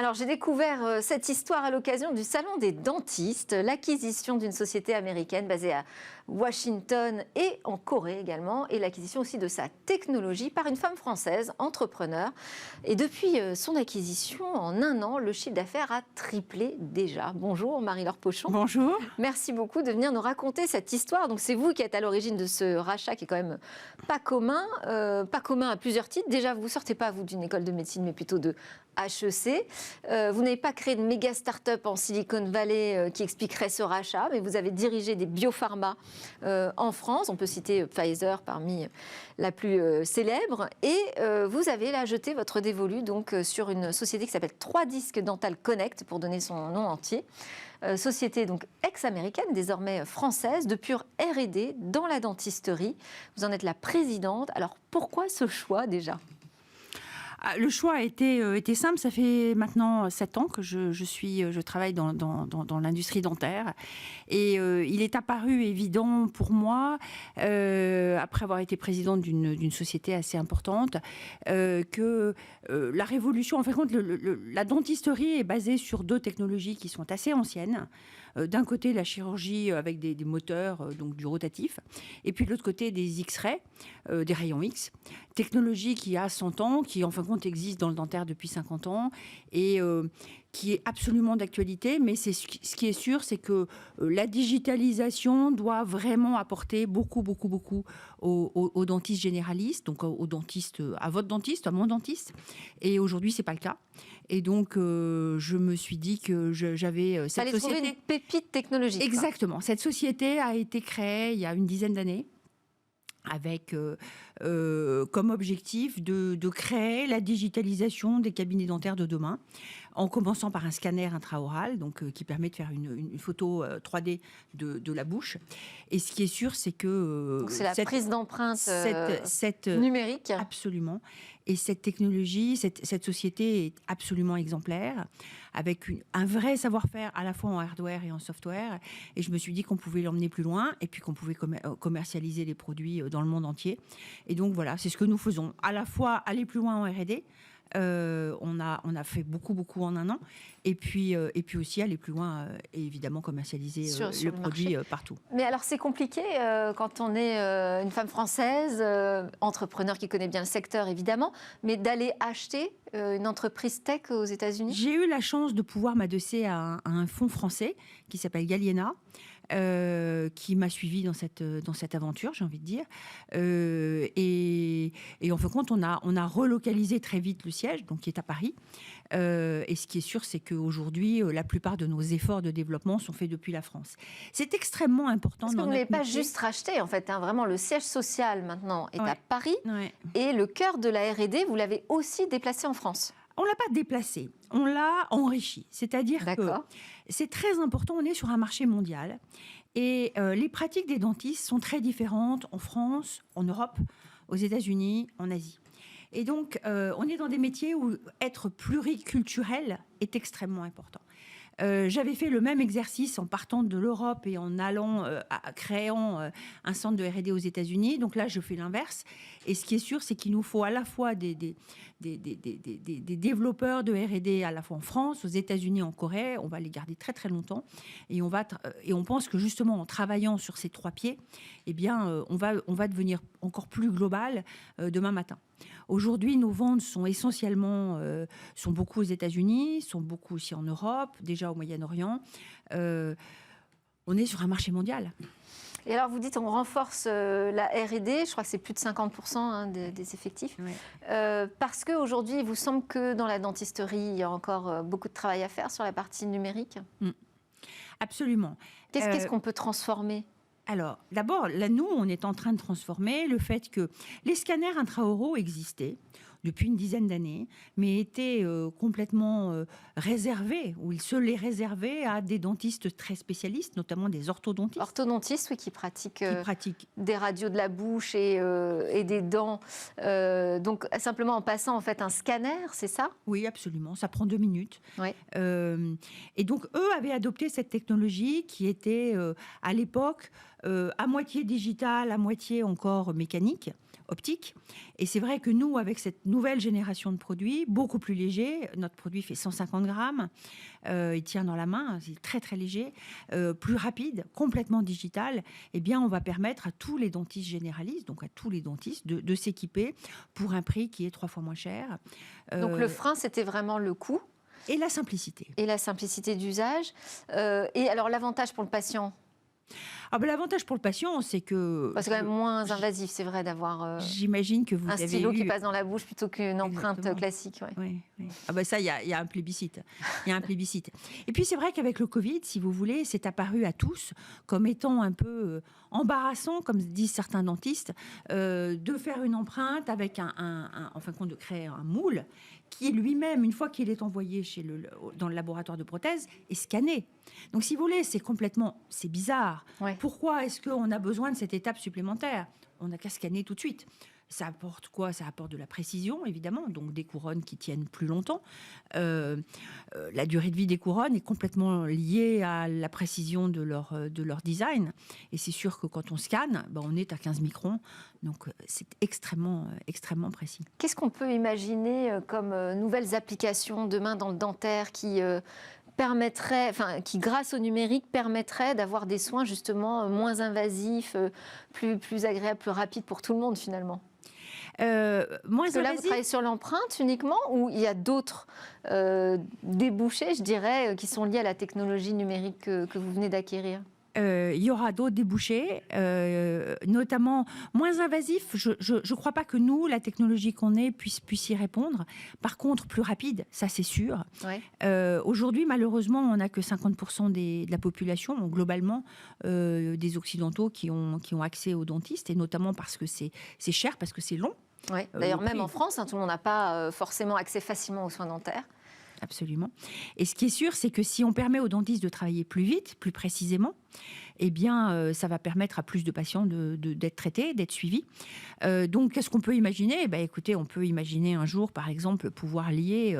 Alors, j'ai découvert cette histoire à l'occasion du Salon des dentistes, l'acquisition d'une société américaine basée à Washington et en Corée également, et l'acquisition aussi de sa technologie par une femme française, entrepreneur. Et depuis son acquisition, en un an, le chiffre d'affaires a triplé déjà. Bonjour Marie-Laure Pochon. Bonjour. Merci beaucoup de venir nous raconter cette histoire. Donc, c'est vous qui êtes à l'origine de ce rachat qui est quand même pas commun à plusieurs titres. Déjà, vous ne sortez pas, vous, d'une école de médecine, mais plutôt de HEC. Vous n'avez pas créé de méga start-up en Silicon Valley qui expliquerait ce rachat, mais vous avez dirigé des biopharma en France. On peut citer Pfizer parmi la plus célèbre. Et vous avez là jeté votre dévolu donc, sur une société qui s'appelle 3Disc Dental Connect, pour donner son nom entier. Société donc ex-américaine, désormais française, de pure R&D dans la dentisterie. Vous en êtes la présidente. Alors pourquoi ce choix déjà ? Le choix a été simple. Ça fait maintenant 7 ans que je travaille dans l'industrie dentaire. Et il est apparu évident pour moi, après avoir été présidente d'une société assez importante, que la révolution, en fin de compte, la dentisterie est basée sur 2 technologies qui sont assez anciennes. D'un côté, la chirurgie avec des moteurs, donc du rotatif, et puis de l'autre côté, des X-rays, des rayons X, technologie qui a 100 ans, qui en fin de compte existe dans le dentaire depuis 50 ans, et qui est absolument d'actualité, mais ce qui est sûr, c'est que la digitalisation doit vraiment apporter beaucoup aux dentistes généralistes, donc aux dentistes, à votre dentiste, à mon dentiste. Et aujourd'hui, c'est pas le cas. Et donc, je me suis dit que j'avais cette société. Trouver une pépite technologique. Exactement. Quoi. Cette société a été créée il y a une dizaine d'années, avec comme objectif de créer la digitalisation des cabinets dentaires de demain, en commençant par un scanner intraoral, donc qui permet de faire une photo 3D de la bouche. Et ce qui est sûr, c'est que donc c'est la prise d'empreinte numérique. Absolument. Et cette technologie, cette société est absolument exemplaire, avec un vrai savoir-faire à la fois en hardware et en software. Et je me suis dit qu'on pouvait l'emmener plus loin, et puis qu'on pouvait commercialiser les produits dans le monde entier. Et donc voilà, c'est ce que nous faisons. À la fois aller plus loin en R&D, on a fait beaucoup en un an, et puis aussi aller plus loin et évidemment commercialiser sur le produit partout. Mais alors c'est compliqué quand on est une femme française, entrepreneur qui connaît bien le secteur évidemment, mais d'aller acheter une entreprise tech aux États-Unis. J'ai eu la chance de pouvoir m'adosser à un fonds français qui s'appelle Galiena, qui m'a suivi dans cette aventure, j'ai envie de dire. Et en fin de compte, on a relocalisé très vite le siège, donc qui est à Paris. Et ce qui est sûr, c'est qu'aujourd'hui, la plupart de nos efforts de développement sont faits depuis la France. C'est extrêmement important. Parce que vous n'avez pas juste racheté, en fait. Vraiment, le siège social, maintenant, est à Paris. Ouais. Et le cœur de la R&D, vous l'avez aussi déplacé en France. On ne l'a pas déplacé, on l'a enrichi. C'est-à-dire que c'est très important, on est sur un marché mondial. Et les pratiques des dentistes sont très différentes en France, en Europe, aux États-Unis, en Asie. Et donc, on est dans des métiers où être pluriculturel est extrêmement important. J'avais fait le même exercice en partant de l'Europe et en allant, créant un centre de R&D aux États-Unis. Donc là, je fais l'inverse. Et ce qui est sûr, c'est qu'il nous faut à la fois des développeurs de R&D à la fois en France, aux États-Unis, en Corée. On va les garder très longtemps. Et on pense que justement, en travaillant sur ces 3 pieds, eh bien, on va devenir encore plus global demain matin. Aujourd'hui, nos ventes sont essentiellement, sont beaucoup aux États-Unis, sont beaucoup aussi en Europe, déjà au Moyen-Orient. On est sur un marché mondial. Et alors, vous dites on renforce la R&D, je crois que c'est plus de 50% des effectifs, Oui. parce qu'aujourd'hui, il vous semble que dans la dentisterie, il y a encore beaucoup de travail à faire sur la partie numérique. Absolument. Qu'est-ce qu'on peut transformer ? Alors, d'abord, là, nous, on est en train de transformer le fait que les scanners intraoraux existaient depuis une dizaine d'années, mais étaient complètement réservés, ou ils se les réservaient à des dentistes très spécialistes, notamment des orthodontistes. Orthodontistes, oui, qui pratiquent des radios de la bouche et des dents. Donc, simplement en passant en fait un scanner, c'est ça ? Oui, absolument. Ça prend 2 minutes. Oui. Et donc, eux avaient adopté cette technologie qui était, à l'époque, à moitié digital, à moitié encore mécanique, optique. Et c'est vrai que nous, avec cette nouvelle génération de produits, beaucoup plus léger, notre produit fait 150 grammes, il tient dans la main, c'est très très léger, plus rapide, complètement digital, eh bien on va permettre à tous les dentistes généralistes, donc à tous les dentistes, de s'équiper pour un prix qui est 3 fois moins cher. Donc le frein, c'était vraiment le coût. Et la simplicité. Et la simplicité d'usage. Et alors l'avantage pour le patient? L'avantage pour le patient, c'est que... C'est quand même moins invasif, c'est vrai, d'avoir j'imagine que vous un avez stylo eu... qui passe dans la bouche plutôt qu'une empreinte Exactement. classique. Ouais. Oui. Ça, il y a un plébiscite. Il y a un plébiscite. Et puis, c'est vrai qu'avec le Covid, si vous voulez, c'est apparu à tous comme étant un peu embarrassant, comme disent certains dentistes, de faire une empreinte avec en fin de compte, de créer un moule qui lui-même, une fois qu'il est envoyé dans le laboratoire de prothèse, est scanné. Donc, si vous voulez, c'est bizarre. Ouais. Pourquoi est-ce qu'on a besoin de cette étape supplémentaire? On n'a qu'à scanner tout de suite. Ça apporte quoi? Ça apporte de la précision, évidemment, donc des couronnes qui tiennent plus longtemps. La durée de vie des couronnes est complètement liée à la précision de leur design. Et c'est sûr que quand on scanne, on est à 15 microns, donc c'est extrêmement, extrêmement précis. Qu'est-ce qu'on peut imaginer comme nouvelles applications demain dans le dentaire qui grâce au numérique, permettraient d'avoir des soins justement moins invasifs, plus agréables, plus rapides pour tout le monde finalement? Parce que là, vous travaillez sur l'empreinte uniquement, ou il y a d'autres débouchés, je dirais, qui sont liés à la technologie numérique que vous venez d'acquérir? Il y aura d'autres débouchés, notamment moins invasifs. Je ne crois pas que nous, la technologie qu'on ait, puisse y répondre. Par contre, plus rapide, ça c'est sûr. Ouais. Aujourd'hui, malheureusement, on n'a que 50% de la population, donc globalement, des Occidentaux qui ont accès aux dentistes, et notamment parce que c'est cher, parce que c'est long. Ouais. D'ailleurs, même en France, tout le monde n'a pas forcément accès facilement aux soins dentaires. Absolument. Et ce qui est sûr, c'est que si on permet aux dentistes de travailler plus vite, plus précisément, eh bien, ça va permettre à plus de patients d'être traités, d'être suivis. Donc, qu'est-ce qu'on peut imaginer? Écoutez, on peut imaginer un jour, par exemple, pouvoir lier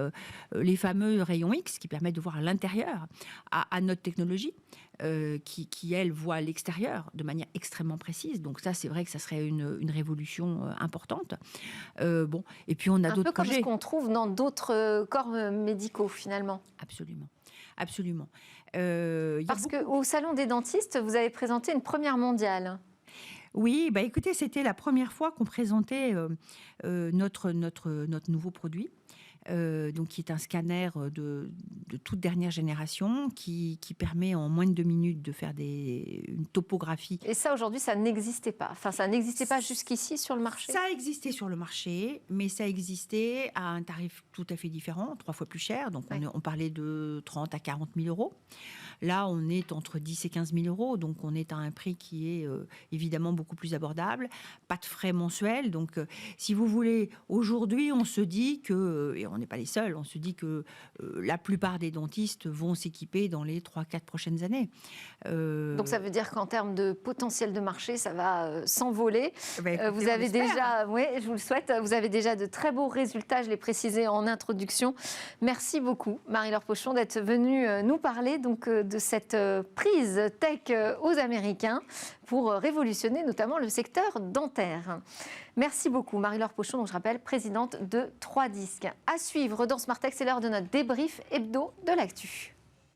les fameux rayons X qui permettent de voir l'intérieur à notre technologie, qui, elle, voit l'extérieur de manière extrêmement précise. Donc ça, c'est vrai que ça serait une révolution importante. Et puis on a d'autres projets. Un peu comme ce qu'on trouve dans d'autres corps médicaux, finalement. Absolument. Absolument. Parce qu'au Salon des dentistes, vous avez présenté une première mondiale. Oui, écoutez, c'était la première fois qu'on présentait notre nouveau produit. Donc qui est un scanner de toute dernière génération qui permet en moins de 2 minutes de faire une topographie. Et ça, aujourd'hui, ça n'existait pas. Enfin, ça n'existait pas jusqu'ici sur le marché. Ça existait sur le marché, mais ça existait à un tarif tout à fait différent, 3 fois plus cher. Donc on parlait de 30 à 40 000 euros. Là, on est entre 10 et 15 000 euros. Donc on est à un prix qui est évidemment beaucoup plus abordable. Pas de frais mensuels. Donc si vous voulez, aujourd'hui, on se dit que... on n'est pas les seuls, on se dit que la plupart des dentistes vont s'équiper dans les 3-4 prochaines années. Donc ça veut dire qu'en termes de potentiel de marché, ça va s'envoler. Écoutez, vous avez déjà, oui, je vous le souhaite, vous avez déjà de très beaux résultats, je l'ai précisé en introduction. Merci beaucoup, Marie-Laure Pochon, d'être venue nous parler donc, de cette prise tech aux Américains pour révolutionner notamment le secteur dentaire. Merci beaucoup, Marie-Laure Pochon, donc je rappelle, présidente de 3 Disques. À suivre dans Smart Tech, c'est l'heure de notre débrief hebdo de l'actu.